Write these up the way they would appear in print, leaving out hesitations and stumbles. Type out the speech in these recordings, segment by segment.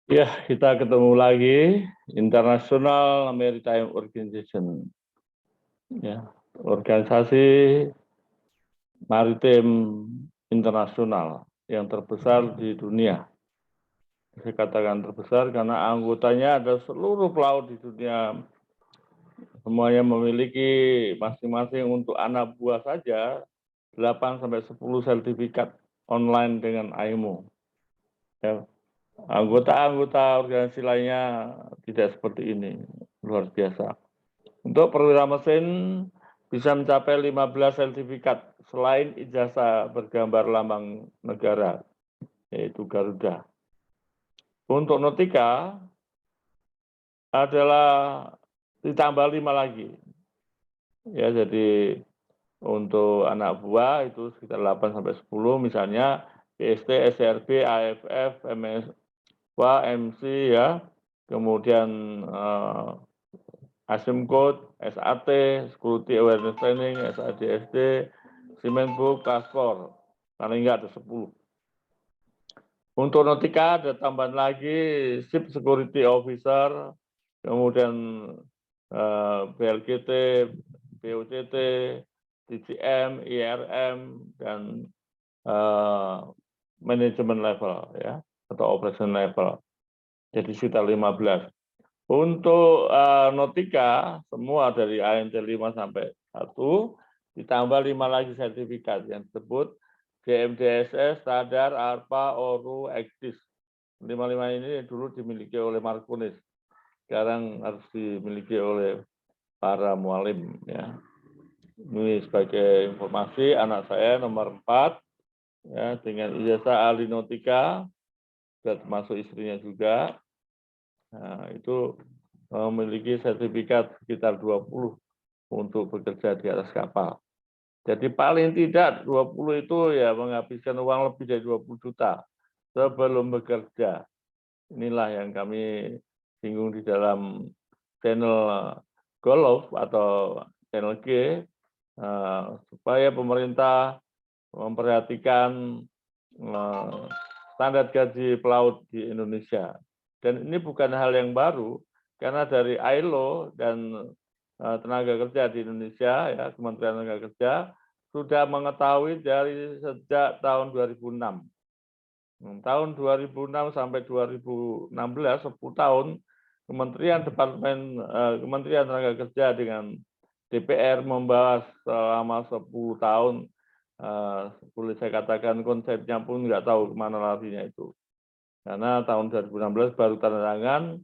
Ya, kita ketemu lagi International Maritime Organization, ya, organisasi maritim internasional yang terbesar di dunia. Saya katakan terbesar karena anggotanya ada seluruh pelaut di dunia. Semuanya memiliki masing-masing untuk anak buah saja 8-10 sertifikat online dengan IMO. Ya, anggota-anggota organisasi lainnya tidak seperti ini, luar biasa. Untuk perwira mesin bisa mencapai 15 sertifikat selain ijazah bergambar lambang negara, yaitu Garuda. Untuk nautika adalah ditambah 5 lagi. Ya, jadi untuk anak buah itu sekitar 8-10, misalnya PST, SRB, AFF, MSWA, MC, ya, kemudian ASIM Code, SAT, Security Awareness Training, SADSD, Simenbook, Paspor, paling enggak ada 10. Untuk nautika ada tambahan lagi Ship Security Officer, kemudian BLGT, BOCT, DCM, IRM, dan manajemen level, ya, atau operation level. Jadi sekitar 15. Untuk nautika, semua dari ANT 5 sampai 1, ditambah 5 lagi sertifikat yang disebut DMDSS, Standar, ARPA, ORU, EXDIS. 5 ini dulu dimiliki oleh Markunis, sekarang harus dimiliki oleh para mualim. Ya. Ini sebagai informasi, anak saya nomor 4, ya, dengan ijazah ahli nautika, sudah termasuk istrinya juga. Nah, itu memiliki sertifikat sekitar 20 untuk bekerja di atas kapal. Jadi paling tidak 20 itu ya menghabiskan uang lebih dari 20 juta sebelum bekerja. Inilah yang kami singgung di dalam channel Golf atau channel G, supaya pemerintah memperhatikan standar gaji pelaut di Indonesia. Dan ini bukan hal yang baru, karena dari ILO dan tenaga kerja di Indonesia, ya, Kementerian Tenaga Kerja, sudah mengetahui dari sejak tahun 2006. Tahun 2006 sampai 2016, 10 tahun, Kementerian Tenaga Kerja dengan DPR membahas selama 10 tahun, boleh saya katakan konsepnya pun nggak tahu kemana larinya itu. Karena tahun 2016 baru tanda tangan,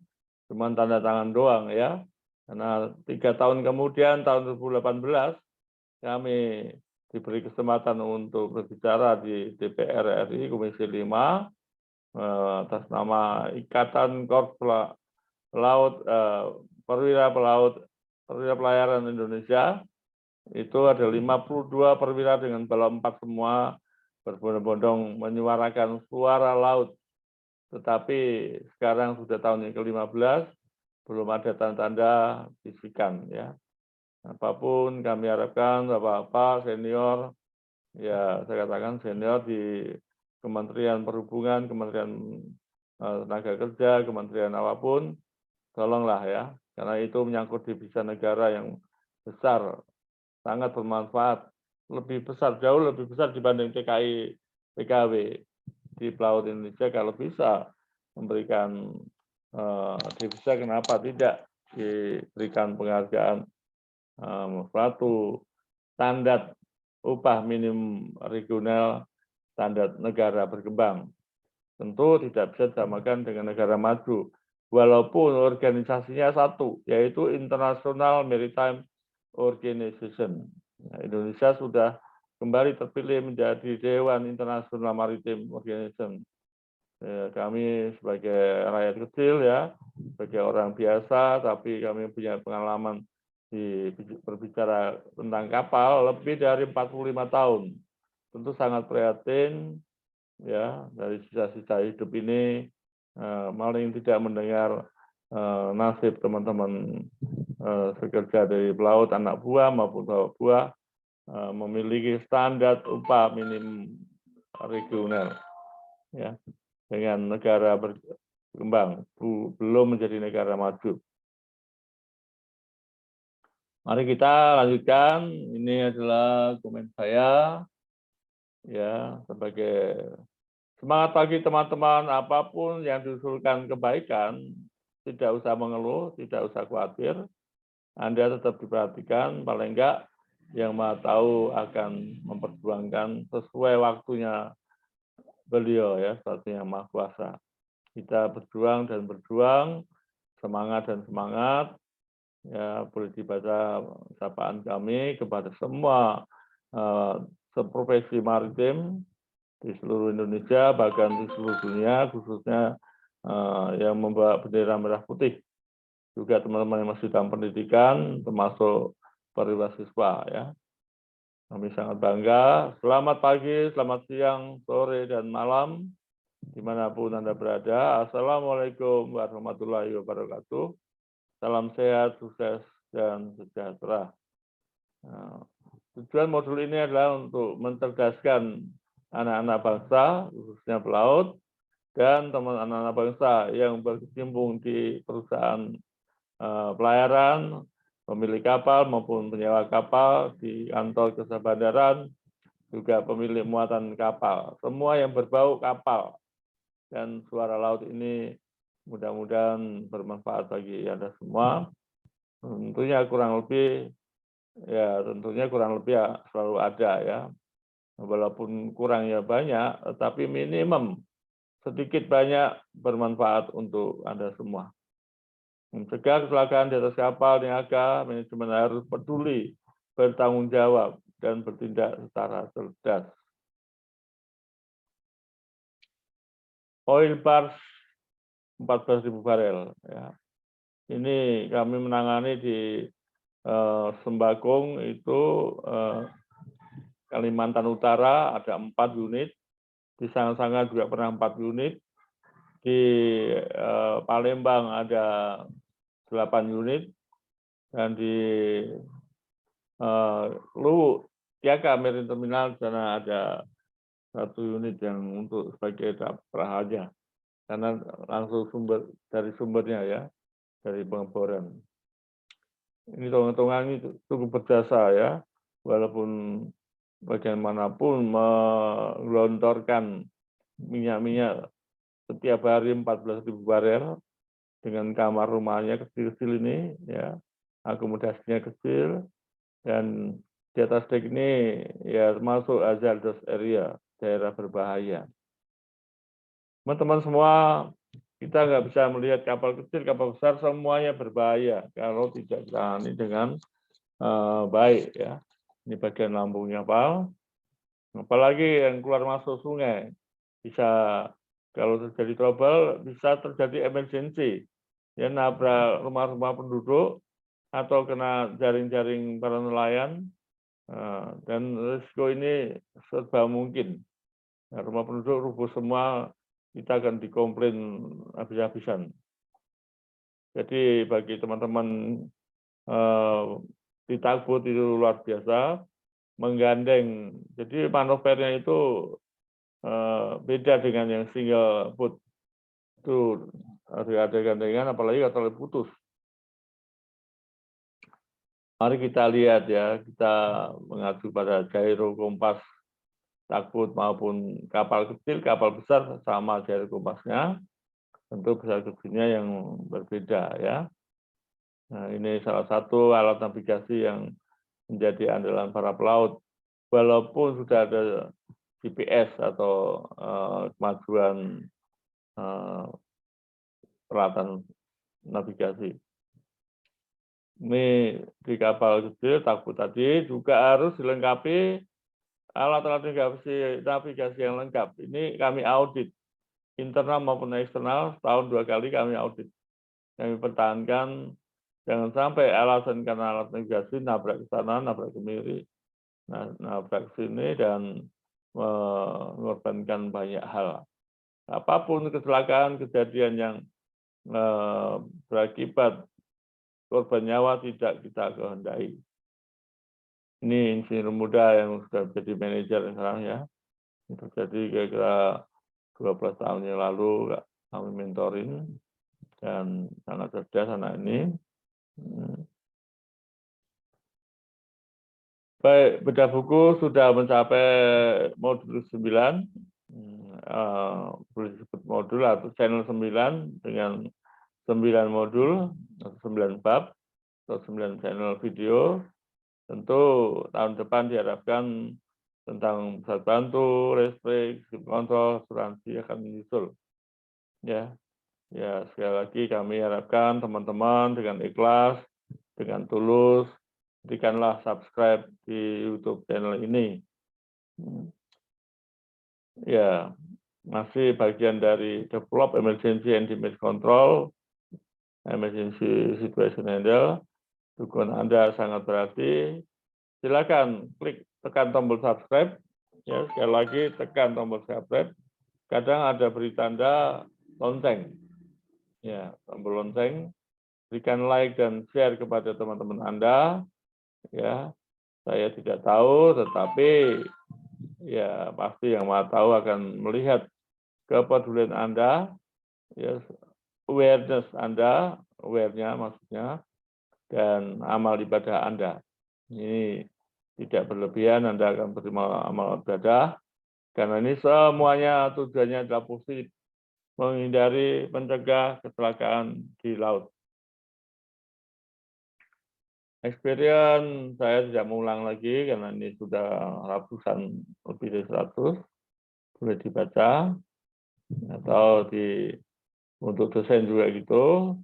cuma tanda tangan doang, ya. Karena 3 tahun kemudian, tahun 2018, kami diberi kesempatan untuk berbicara di DPR RI Komisi 5 atas nama Ikatan Korps Pelaut, Perwira Pelayaran Indonesia. Itu ada 52 perwira dengan balon 4 semua berbondong-bondong menyuarakan suara laut. Tetapi sekarang sudah tahun yang ke-15, belum ada tanda-tanda bisikan, ya. Apapun kami harapkan Bapak-bapak senior, ya saya katakan senior di Kementerian Perhubungan, Kementerian Tenaga Kerja, Kementerian apapun, tolonglah, ya, karena itu menyangkut devisa negara yang besar, sangat bermanfaat, lebih besar, jauh lebih besar dibanding TKI PKW di pelaut Indonesia. Kalau bisa memberikan devisa, kenapa tidak diberikan penghargaan suatu standar upah minimum regional, standar negara berkembang. Tentu tidak bisa disamakan dengan negara maju, walaupun organisasinya satu, yaitu International Maritime Organization. Indonesia sudah kembali terpilih menjadi Dewan International Maritime Organization. Kami sebagai rakyat kecil, ya, sebagai orang biasa, tapi kami punya pengalaman berbicara tentang kapal lebih dari 45 tahun. Tentu sangat prihatin, ya, dari sisa-sisa hidup ini paling tidak mendengar nasib teman-teman bekerja dari pelaut, anak buah maupun bapak buah, memiliki standar upah minimum regional, ya, dengan negara berkembang, belum menjadi negara maju. Mari kita lanjutkan. Ini adalah komen saya, ya, sebagai semangat pagi teman-teman. Apapun yang diusulkan kebaikan, tidak usah mengeluh, tidak usah khawatir. Anda tetap diperhatikan, paling enggak yang Maha Tahu akan memperjuangkan sesuai waktunya beliau, ya, seperti yang Maha Kuasa. Kita berjuang dan berjuang, semangat dan semangat. Ya, boleh dibaca sapaan kami kepada semua seprofesi maritim di seluruh Indonesia, bahkan di seluruh dunia, khususnya yang membawa bendera merah putih. Juga teman-teman yang masih dalam pendidikan, termasuk perwira siswa, ya. Kami sangat bangga. Selamat pagi, selamat siang, sore, dan malam, dimanapun Anda berada. Assalamualaikum warahmatullahi wabarakatuh. Salam sehat, sukses, dan sejahtera. Nah, tujuan modul ini adalah untuk mencerdaskan anak-anak bangsa, khususnya pelaut, dan teman anak-anak bangsa yang berkecimpung di perusahaan pelayaran, pemilik kapal maupun penyewa kapal, di kantor jasa bandaran, juga pemilik muatan kapal. Semua yang berbau kapal dan suara laut ini mudah-mudahan bermanfaat bagi Anda semua. Tentunya kurang lebih ya selalu ada, ya. Walaupun kurangnya banyak, tetapi minimum sedikit banyak bermanfaat untuk Anda semua. Mencegah kecelakaan di atas kapal niaga, manajemen harus peduli, bertanggung jawab, dan bertindak secara cerdas. Oil barge 14.000 barel. Ya. Ini kami menangani di Sembagong itu Kalimantan Utara ada 4 unit, di Sanga-Sanga juga pernah 4 unit, di Palembang ada 8 unit, dan di Luwu Tiaka Marine Terminal di sana ada 1 unit yang untuk sebagai prahaja, karena langsung dari sumbernya, ya, dari pengeboran. Ini hitung-hitungan ini cukup berjasa, ya, walaupun bagaimanapun menggelontorkan minyak-minyak setiap hari 14.000 barel dengan kamar rumahnya kecil-kecil ini, ya, akomodasinya kecil, dan di atas dek ini ya termasuk hazardous area, daerah berbahaya. Teman-teman semua, kita nggak bisa melihat kapal kecil, kapal besar, semuanya berbahaya kalau tidak ditangani dengan baik, ya. Ini bagian lambungnya kapal, apalagi yang keluar masuk sungai, bisa kalau terjadi trouble, bisa terjadi emergency, ya, nabrak rumah-rumah penduduk atau kena jaring-jaring para nelayan, dan risiko ini serba mungkin. Nah, rumah penduduk rubuh semua, kita akan dikomplain habis-habisan. Jadi bagi teman-teman di tugboat itu luar biasa, menggandeng. Jadi manuvernya itu beda dengan yang single boat. Itu harus ada gandengan, apalagi kalau putus. Mari kita lihat, ya, kita mengacu pada gyro kompas tugboat maupun kapal kecil, kapal besar sama gyro kompasnya, tentu besar kecilnya yang berbeda, ya. Nah, ini salah satu alat navigasi yang menjadi andalan para pelaut, walaupun sudah ada GPS atau kemajuan peralatan navigasi. Ini di kapal kecil tugboat tadi juga harus dilengkapi alat-alat navigasi yang lengkap. Ini kami audit, internal maupun eksternal, setahun 2 kali kami audit. Kami pertahankan, jangan sampai alasan karena alat navigasi nabrak ke sana, nabrak ke kiri, nabrak ke sini, dan mengorbankan banyak hal. Apapun kecelakaan, kejadian yang berakibat korban nyawa tidak kita kehendaki. Ini insinyur muda yang sudah menjadi manajer sekarang, ya. Itu terjadi kira-kira 12 tahun yang lalu, kami mentoring, dan sangat cerdas anak ini. Baik, bedah buku sudah mencapai modul 9, boleh disebut modul atau channel 9 dengan 9 modul, atau 9 bab, atau 9 channel video. Tentu tahun depan diharapkan tentang pusat bantu, listrik, kontrol, asuransi akan menyusul. Ya, sekali lagi kami harapkan teman-teman dengan ikhlas, dengan tulus, berikanlah subscribe di YouTube channel ini. Ya, masih bagian dari develop emergency and damage control, emergency situation handle. Dukungan Anda sangat berarti. Silakan klik tekan tombol subscribe. Ya, sekali lagi tekan tombol subscribe. Kadang ada beri tanda lonceng. Ya, tombol lonceng. Berikan like dan share kepada teman-teman Anda. Ya, saya tidak tahu, tetapi ya pasti yang Maha Tahu akan melihat kepedulian Anda, ya, awareness Anda, aware-nya maksudnya, dan amal ibadah Anda. Ini tidak berlebihan, Anda akan berterima amal ibadah, karena ini semuanya tujuannya adalah positif, menghindari, mencegah kecelakaan di laut. Experience saya tidak mengulang lagi karena ini sudah ratusan, lebih dari 100, boleh dibaca atau untuk dosen juga gitu.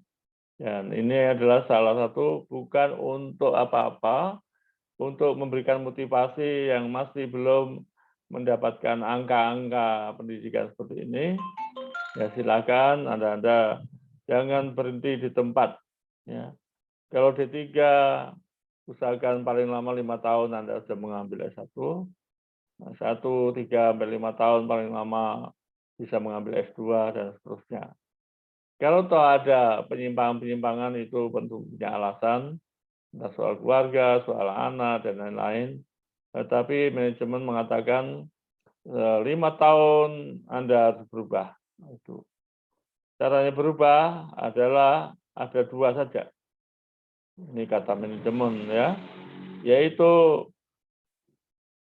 Dan ini adalah salah satu bukan untuk apa-apa, untuk memberikan motivasi yang masih belum mendapatkan angka-angka pendidikan seperti ini. Ya silakan Anda jangan berhenti di tempat. Ya. Kalau D3, usahakan paling lama 5 tahun Anda sudah mengambil S1. 1, 3, sampai 5 tahun paling lama bisa mengambil S2 dan seterusnya. Kalau toh ada penyimpangan-penyimpangan itu tentu punya alasan, entah soal keluarga, soal anak, dan lain-lain. Tetapi manajemen mengatakan 5 tahun Anda harus berubah. Itu. Caranya berubah adalah ada 2 saja. Ini kata manajemen ya, yaitu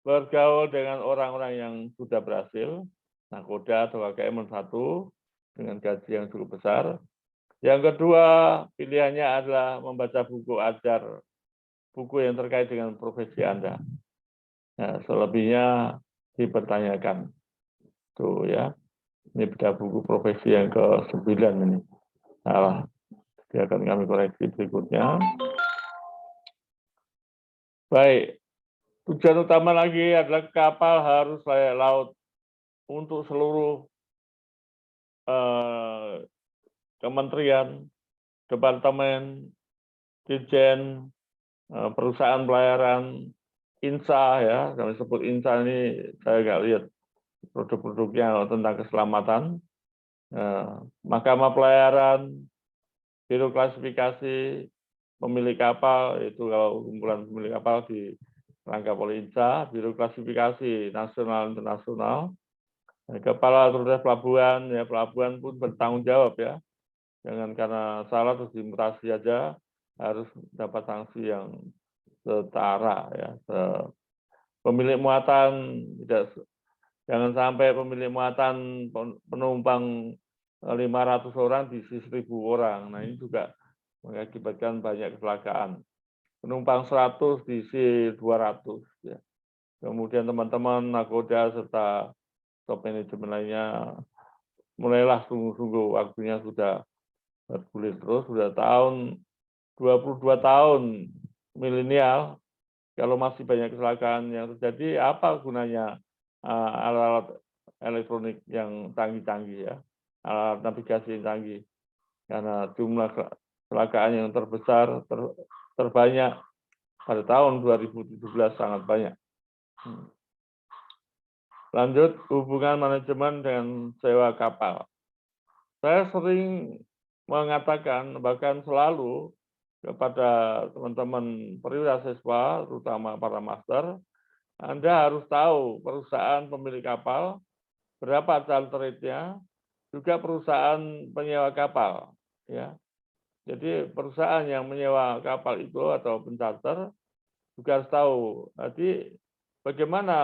bergaul dengan orang-orang yang sudah berhasil, nakoda atau KKM 1 dengan gaji yang cukup besar. Yang kedua, pilihannya adalah membaca buku ajar, buku yang terkait dengan profesi Anda. Nah, selebihnya dipertanyakan. Tuh ya, ini beda buku profesi yang ke-9 ini. Salah, akan kami koreksi berikutnya. Baik, tujuan utama lagi adalah kapal harus layak laut untuk seluruh kementerian, departemen, dirjen, perusahaan pelayaran, INSA ya, kami sebut INSA ini saya nggak lihat produk-produknya tentang keselamatan, mahkamah pelayaran, biro klasifikasi, pemilik kapal, itu kalau kumpulan pemilik kapal dirangkap oleh INSA, biro klasifikasi nasional internasional, kepala otoritas pelabuhan, ya pelabuhan pun bertanggung jawab ya, jangan karena salah terus dimutasi aja, harus dapat sanksi yang setara ya. Pemilik muatan jangan sampai pemilik muatan penumpang 500 orang diisi 1.000 orang. Nah, ini juga mengakibatkan banyak kecelakaan. Penumpang 100 diisi 200 ya. Kemudian teman-teman nakoda serta top manajemen lainnya mulailah sungguh-sungguh, waktunya sudah bergulir terus, sudah tahun 22 tahun milenial, kalau masih banyak kecelakaan yang terjadi, apa gunanya alat-alat elektronik yang canggih-canggih ya, alat navigasi yang canggih, karena jumlah kecelakaan yang terbesar, terbanyak pada tahun 2017 sangat banyak. Lanjut, hubungan manajemen dengan sewa kapal. Saya sering mengatakan, bahkan selalu kepada teman-teman perwira siswa, terutama para master, Anda harus tahu perusahaan pemilik kapal, berapa charter rate-nya, juga perusahaan penyewa kapal, ya. Jadi perusahaan yang menyewa kapal itu atau pencharter juga harus tahu. Jadi bagaimana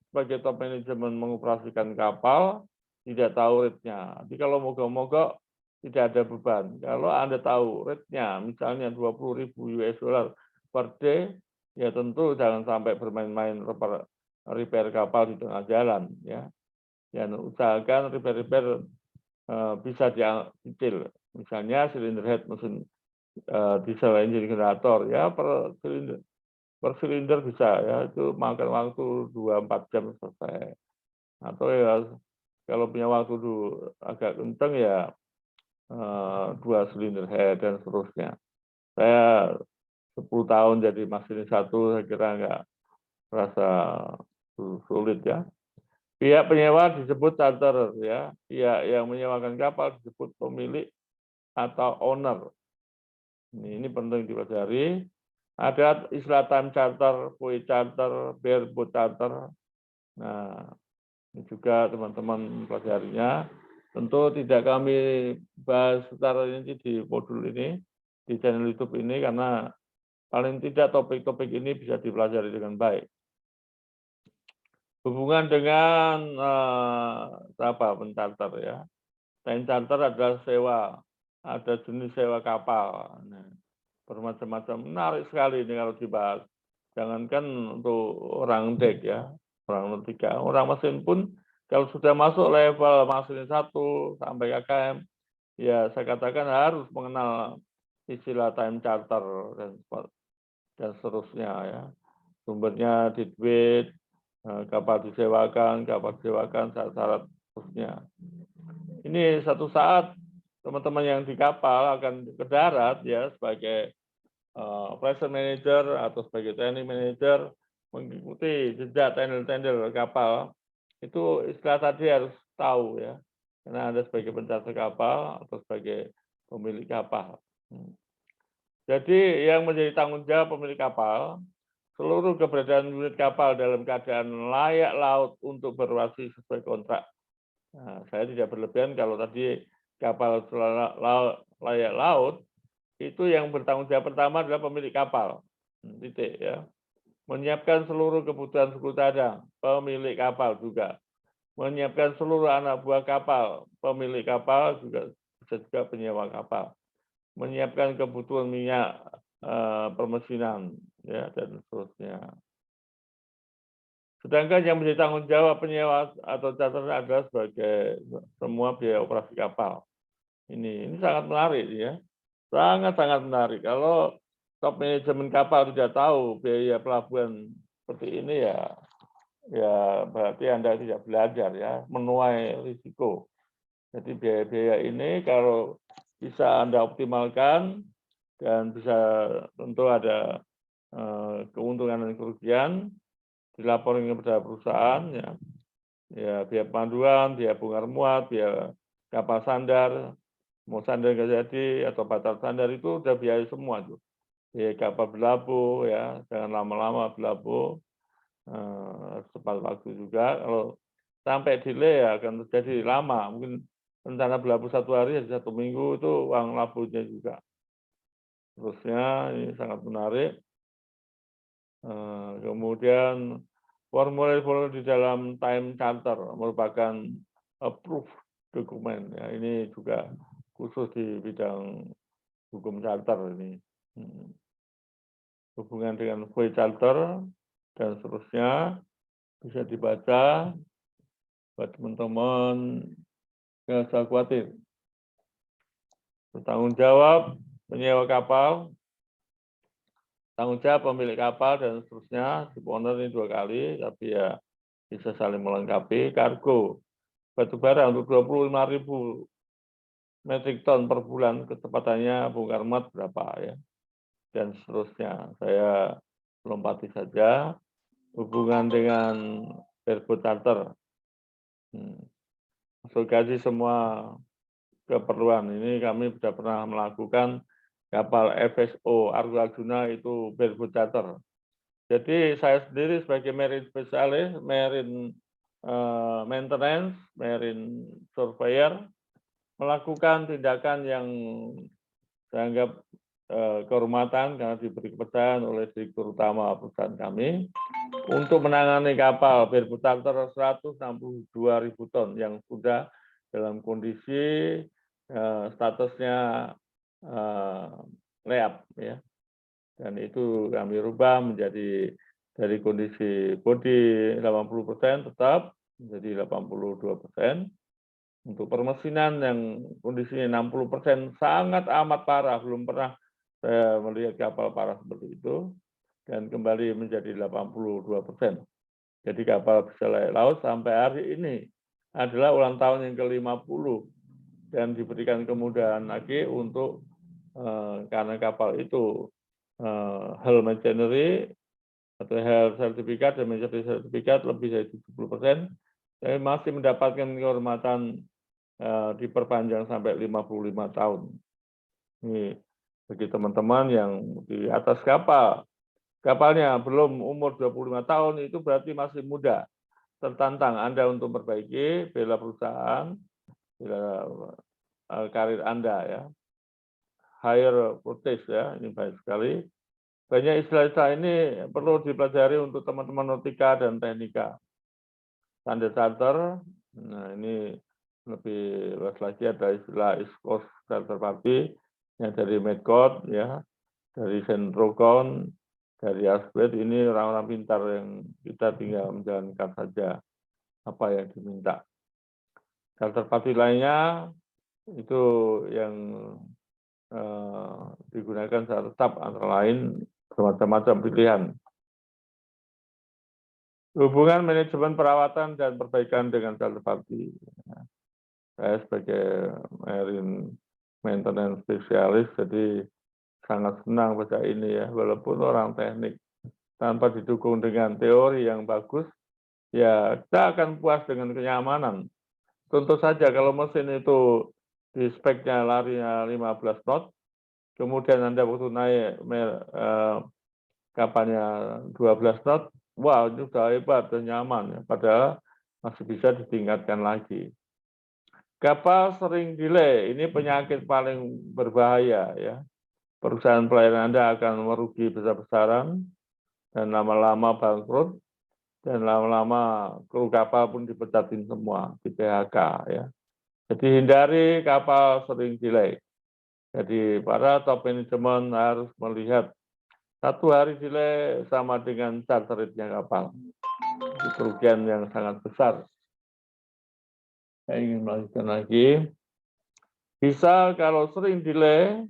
sebagai top manajemen mengoperasikan kapal tidak tahu rate-nya. Jadi kalau mogok-mogok tidak ada beban. Kalau Anda tahu rate-nya misalnya 20.000 US dollar per day, ya tentu jangan sampai bermain-main repair kapal di tengah jalan, ya. Dan usahakan repair-repair bisa dicicil. Misalnya silinder head mesin diesel engine generator, ya per silinder bisa, ya itu makan waktu 2-4 jam selesai. Atau ya kalau punya waktu agak kenceng ya 2 silinder head dan seterusnya. Saya 10 tahun jadi masinis satu, saya kira nggak terasa sulit, ya. Pihak penyewa disebut charterer, ya. Pihak yang menyewakan kapal disebut pemilik atau owner. Ini penting dipelajari. Ada istilah time charter, voyage charter, bareboat charter. Nah, ini juga teman-teman mempelajarinya. Tentu tidak kami bahas secara rinci di modul ini, di channel YouTube ini, karena paling tidak topik-topik ini bisa dipelajari dengan baik. Hubungan dengan pencharter, ya. Time charter adalah sewa, ada jenis sewa kapal. Nah, bermacam-macam, menarik sekali ini kalau dibahas. Jangankan untuk orang dek, ya, orang 3, orang mesin pun kalau sudah masuk level mesin 1 sampai KKM, ya saya katakan harus mengenal istilah time charter dan seterusnya, ya. Sumbernya deadweight, kapal disewakan, syarat-syarat seterusnya. Ini satu saat teman-teman yang di kapal akan ke darat, ya, sebagai operation manager atau sebagai training manager, mengikuti jejak tender-tender kapal. Itu istilah tadi harus tahu, ya, karena Anda sebagai pencharter kapal atau sebagai pemilik kapal. Jadi yang menjadi tanggung jawab pemilik kapal, seluruh keberadaan unit kapal dalam keadaan layak laut untuk beroperasi sesuai kontrak. Nah, saya tidak berlebihan kalau tadi kapal layak laut, itu yang bertanggung jawab pertama adalah pemilik kapal. Titik, ya. Menyiapkan seluruh kebutuhan suku cadang, pemilik kapal juga. Menyiapkan seluruh anak buah kapal, pemilik kapal juga bisa juga penyewa kapal. Menyiapkan kebutuhan minyak permesinan, ya, dan seterusnya. Sedangkan yang menjadi tanggung jawab penyewa atau charter adalah sebagai semua biaya operasi kapal. Ini sangat menarik, ya. Sangat-sangat menarik. Kalau top manajemen kapal tidak tahu biaya pelabuhan seperti ini, ya berarti Anda tidak belajar, ya, menuai risiko. Jadi biaya-biaya ini kalau bisa Anda optimalkan dan bisa tentu ada keuntungan dan kerugian dilaporkan kepada perusahaan, ya biaya panduan, biaya bongkar muat, biaya kapal sandar, mau sandar nggak jadi atau batal sandar itu udah biaya semua tuh. Biaya kapal berlabuh, ya, jangan lama-lama berlabuh, tepat waktu juga. Kalau sampai delay ya akan terjadi lama, mungkin rencana berlabuh 1 hari, 1 minggu itu uang labuhnya juga. Terusnya ini sangat menarik. Kemudian formulir-formulir di dalam time charter merupakan approved dokumen. Ya, ini juga khusus di bidang hukum charter ini. Hubungan dengan voyage charter dan seterusnya bisa dibaca buat teman-teman, jangan usah khawatir. Bertanggung jawab penyewa kapal, tanggung jawab pemilik kapal dan seterusnya. Ship owner ini 2 kali, tapi ya bisa saling melengkapi. Kargo batubara untuk 25.000 metrik ton per bulan, kecepatannya bongkar muat berapa, ya, dan seterusnya. Saya lompati saja. Hubungan dengan bareboat charter, masuk gaji semua keperluan. Ini kami sudah pernah melakukan kapal FSO Argo Arjuna itu bareboat charter. Jadi saya sendiri sebagai marine specialist, marine maintenance, marine surveyor, melakukan tindakan yang saya anggap kehormatan karena diberi kepercayaan oleh Direktur Utama perusahaan kami untuk menangani kapal Bareboat Charter 162.000 ton yang sudah dalam kondisi statusnya layap, ya. Dan itu kami rubah menjadi dari kondisi bodi 80% tetap menjadi 82%. Untuk permesinan yang kondisinya 60% sangat amat parah, belum pernah saya melihat kapal parah seperti itu, dan kembali menjadi 82%. Jadi kapal bisa layak laut sampai hari ini adalah ulang tahun yang ke-50 dan diberikan kemudahan lagi untuk karena kapal itu hull machinery atau hull sertifikat dan machinery sertifikat lebih dari 70%, saya masih mendapatkan kehormatan diperpanjang sampai 55 tahun. Ini bagi teman-teman yang di atas kapalnya belum umur 25 tahun, itu berarti masih muda. Tertantang Anda untuk memperbaiki, bela perusahaan, bela karir Anda, ya. Higher voltage, ya, ini baik sekali. Banyak istilah-istilah ini perlu dipelajari untuk teman-teman nautika dan teknika. Standar charter, nah ini lebih luas lagi ada istilah East Coast Charter Party yang dari Medcode, ya, dari Centrocon, dari Asbed. Ini orang-orang pintar yang kita tinggal menjalankan saja apa yang diminta. Charter Party lainnya itu yang digunakan secara tetap antara lain bermacam-macam pilihan. Hubungan manajemen perawatan dan perbaikan dengan charter party. Saya sebagai marine maintenance spesialis, jadi sangat senang pada ini, ya, walaupun orang teknik. Tanpa didukung dengan teori yang bagus, ya kita akan puas dengan kenyamanan. Tentu saja kalau mesin itu di speknya larinya 15 knot, kemudian Anda waktu naik kapalnya 12 knot, wah itu sudah hebat dan nyaman, ya. Padahal masih bisa ditingkatkan lagi. Kapal sering delay, ini penyakit paling berbahaya, ya. Perusahaan pelayaran Anda akan merugi besar-besaran dan lama-lama bangkrut, dan lama-lama kru kapal pun dipecatin semua, di PHK, ya. Jadi hindari kapal sering delay. Jadi para top manajemen harus melihat 1 hari delay sama dengan charter rate-nya kapal. Itu kerugian yang sangat besar. Saya ingin melanjutkan lagi. Bisa kalau sering delay,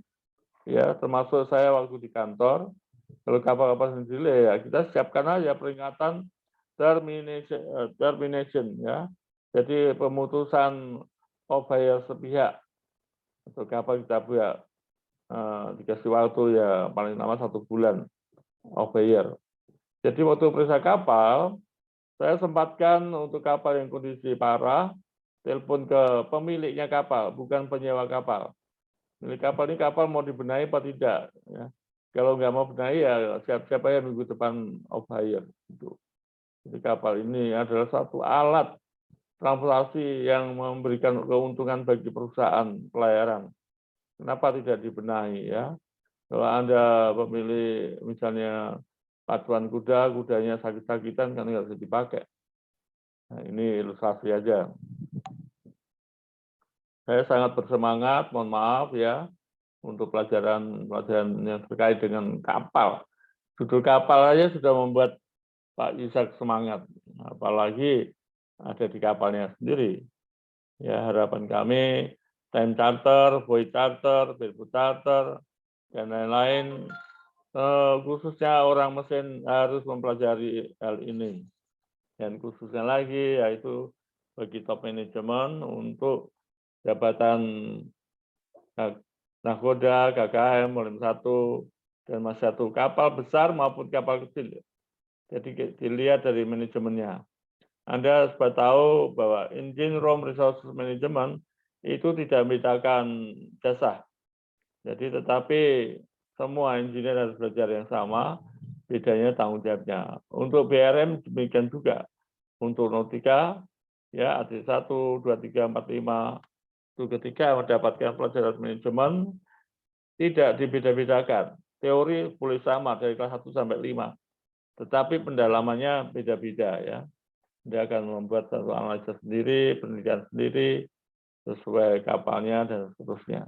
ya, termasuk saya waktu di kantor, kalau kapal-kapal sering delay, ya kita siapkan aja peringatan termination, ya. Jadi pemutusan off hire sepihak atau kapal kita buat dikasih waktu, ya, paling lama 1 bulan off hire. Jadi waktu periksa kapal, saya sempatkan untuk kapal yang kondisi parah, telepon ke pemiliknya kapal, bukan penyewa kapal. Milik kapal ini kapal mau dibenahi apa tidak, ya. Kalau nggak mau benahi, ya siap-siap aja minggu depan off hire. Gitu. Jadi kapal ini adalah satu alat transportasi yang memberikan keuntungan bagi perusahaan pelayaran. Kenapa tidak dibenahi, ya? Kalau Anda pemilih misalnya pacuan kuda, kudanya sakit-sakitan kan nggak bisa dipakai. Nah, ini ilustrasi aja. Saya sangat bersemangat, mohon maaf, ya, untuk pelajaran yang terkait dengan kapal. Judul kapal aja sudah membuat Pak Ishak semangat, apalagi ada di kapalnya sendiri. Ya, harapan kami time charter, voyage charter, bareboat charter, dan lain-lain, khususnya orang mesin harus mempelajari hal ini. Dan khususnya lagi yaitu bagi top manajemen untuk jabatan nahkoda, KKM, Molim 1, dan masih 1 kapal besar maupun kapal kecil. Jadi dilihat dari manajemennya. Anda sudah tahu bahwa Engine Room Resources Management itu tidak membedakan jasa. Jadi tetapi semua engineer harus belajar yang sama, bedanya tanggung jawabnya. Untuk BRM demikian juga. Untuk Nautika, ya, AD1, 2, 3, 4, 5, Itu ketika mendapatkan pelajaran manajemen tidak dibeda-bedakan. Teori boleh sama dari kelas 1 sampai 5, tetapi pendalamannya beda-beda ya. Dia akan membuat satu analisa sendiri, penelitian sendiri, sesuai kapalnya dan seterusnya.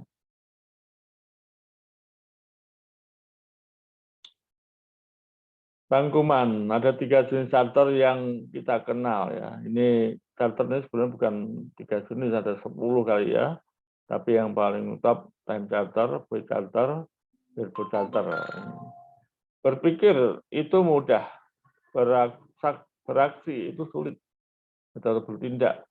Rangkuman, ada 3 jenis charter yang kita kenal ya. Ini charter ini sebenarnya bukan 3 jenis, ada 10 kali ya. Tapi yang paling top time charter, void charter, turbo charter. Berpikir itu mudah, beraksi itu sulit atau bertindak.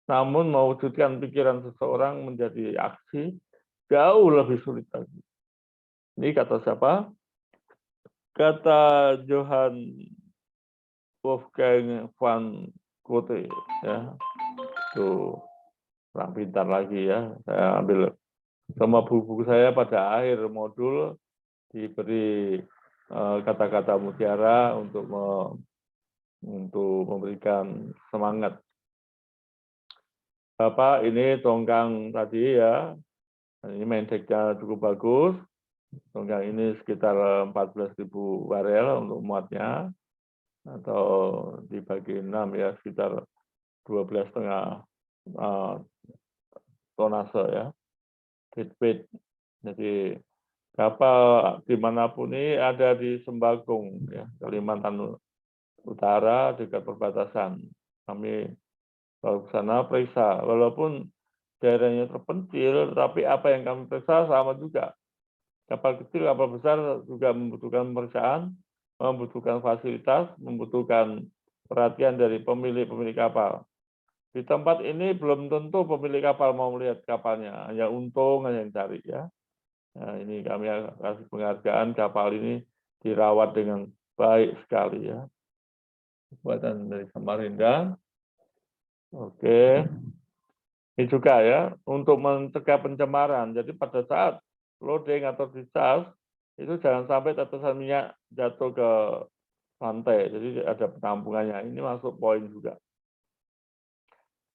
Namun mewujudkan pikiran seseorang menjadi aksi jauh lebih sulit lagi. Ini kata siapa? Kata Johann Wolfgang van Goethe ya. Tuh, kurang pintar lagi ya. Saya ambil sama buku saya pada akhir modul diberi kata-kata mutiara untuk memberikan semangat. Bapak ini tongkang tadi ya, ini mendeknya cukup bagus. Tongkang ini sekitar 14.000 barel untuk muatnya, atau dibagi 6 ya, sekitar 12,5 tonase ya, feet. Jadi kapal dimanapun ini ada di Sembagong ya, Kalimantan Utara dekat perbatasan. Kami kalau ke sana periksa, walaupun daerahnya terpencil, tapi apa yang kami periksa sama juga. Kapal kecil, kapal besar juga membutuhkan pemeriksaan, membutuhkan fasilitas, membutuhkan perhatian dari pemilik kapal. Di tempat ini belum tentu pemilik kapal mau melihat kapalnya, hanya untung hanya yang cari ya. Nah, ini kami kasih penghargaan, kapal ini dirawat dengan baik sekali ya. Buatan dari Samarinda. Oke. Ini juga ya, untuk mencegah pencemaran. Jadi pada saat loading atau discharge, itu jangan sampai tetesan minyak jatuh ke lantai. Jadi ada penampungannya. Ini masuk poin juga.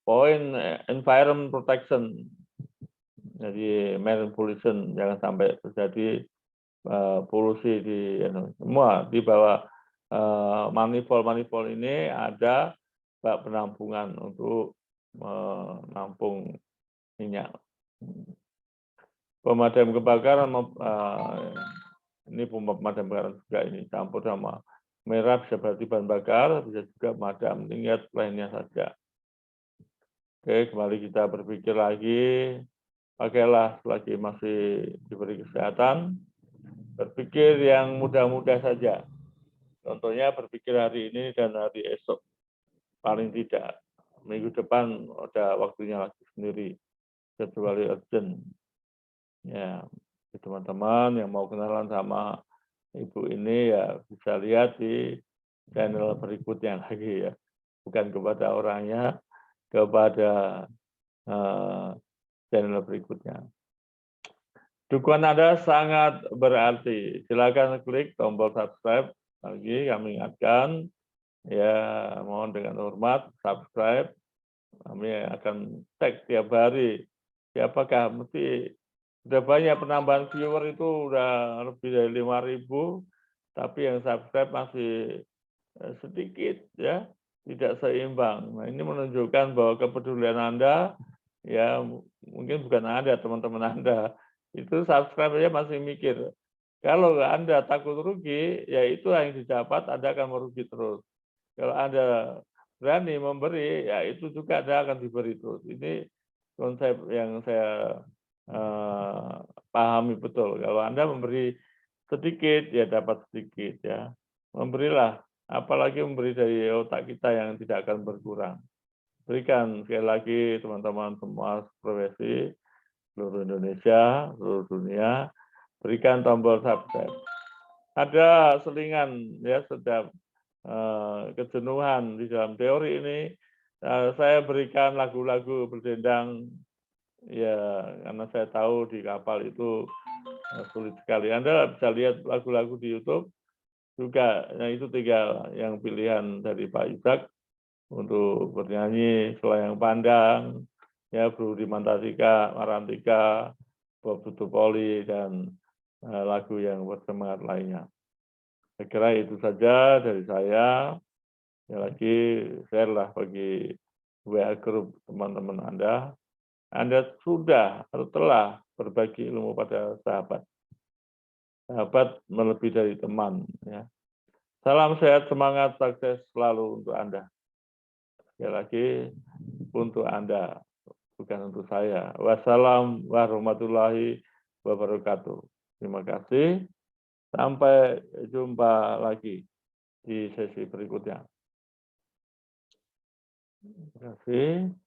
Poin environment protection. Jadi marine pollution, jangan sampai terjadi polusi di semua di bawah manifold ini ada bak penampungan untuk menampung minyak. Pemadam kebakaran ini pemadam kebakaran juga ini campur sama merah, bisa berarti bahan bakar, bisa juga pemadam, ingat lainnya saja. Oke, kembali kita berpikir lagi, pakailah selagi masih diberi kesehatan, berpikir yang mudah-mudah saja. Contohnya berpikir hari ini dan hari esok. Paling tidak, minggu depan ada waktunya lagi sendiri, kecuali urgent. Ya, teman-teman yang mau kenalan sama ibu ini ya bisa lihat di channel berikutnya lagi ya. Bukan kepada orangnya, kepada channel berikutnya. Dukungan Anda sangat berarti. Silakan klik tombol subscribe. Lagi kami ingatkan, ya mohon dengan hormat subscribe. Kami akan cek tiap hari. Siapakah mesti sudah banyak penambahan viewer itu udah lebih dari 5.000, tapi yang subscribe masih sedikit ya, tidak seimbang. Nah, ini menunjukkan bahwa kepedulian Anda ya mungkin bukan Anda, teman-teman Anda itu subscribe aja masih mikir. Kalau Anda takut rugi, ya itu yang didapat, Anda akan merugi terus. Kalau Anda berani memberi, ya itu juga Anda akan diberi terus. Ini konsep yang saya pahami betul. Kalau Anda memberi sedikit, ya dapat sedikit ya. Memberilah, apalagi memberi dari otak kita yang tidak akan berkurang. Berikan sekali lagi teman-teman semua profesi seluruh Indonesia, seluruh dunia, berikan tombol subscribe. Ada selingan ya setiap kejenuhan di dalam teori ini. Saya berikan lagu-lagu berdendang ya karena saya tahu di kapal itu sulit sekali. Anda bisa lihat lagu-lagu di YouTube juga. Nah, itu 3 yang pilihan dari Pak Ishak untuk bernyanyi Selayang Pandang, ya Bro Dimantasika, Marantika, Bob Tutupoli, dan lagu yang bersemangat lainnya. Saya kira itu saja dari saya. Ya lagi share lah bagi WA group teman-teman Anda. Anda sudah atau telah berbagi ilmu pada sahabat. Sahabat melebihi dari teman. Ya. Salam sehat, semangat, sukses selalu untuk Anda. Sekali lagi untuk Anda, bukan untuk saya. Wassalamualaikum warahmatullahi wabarakatuh. Terima kasih. Sampai jumpa lagi di sesi berikutnya. Terima kasih.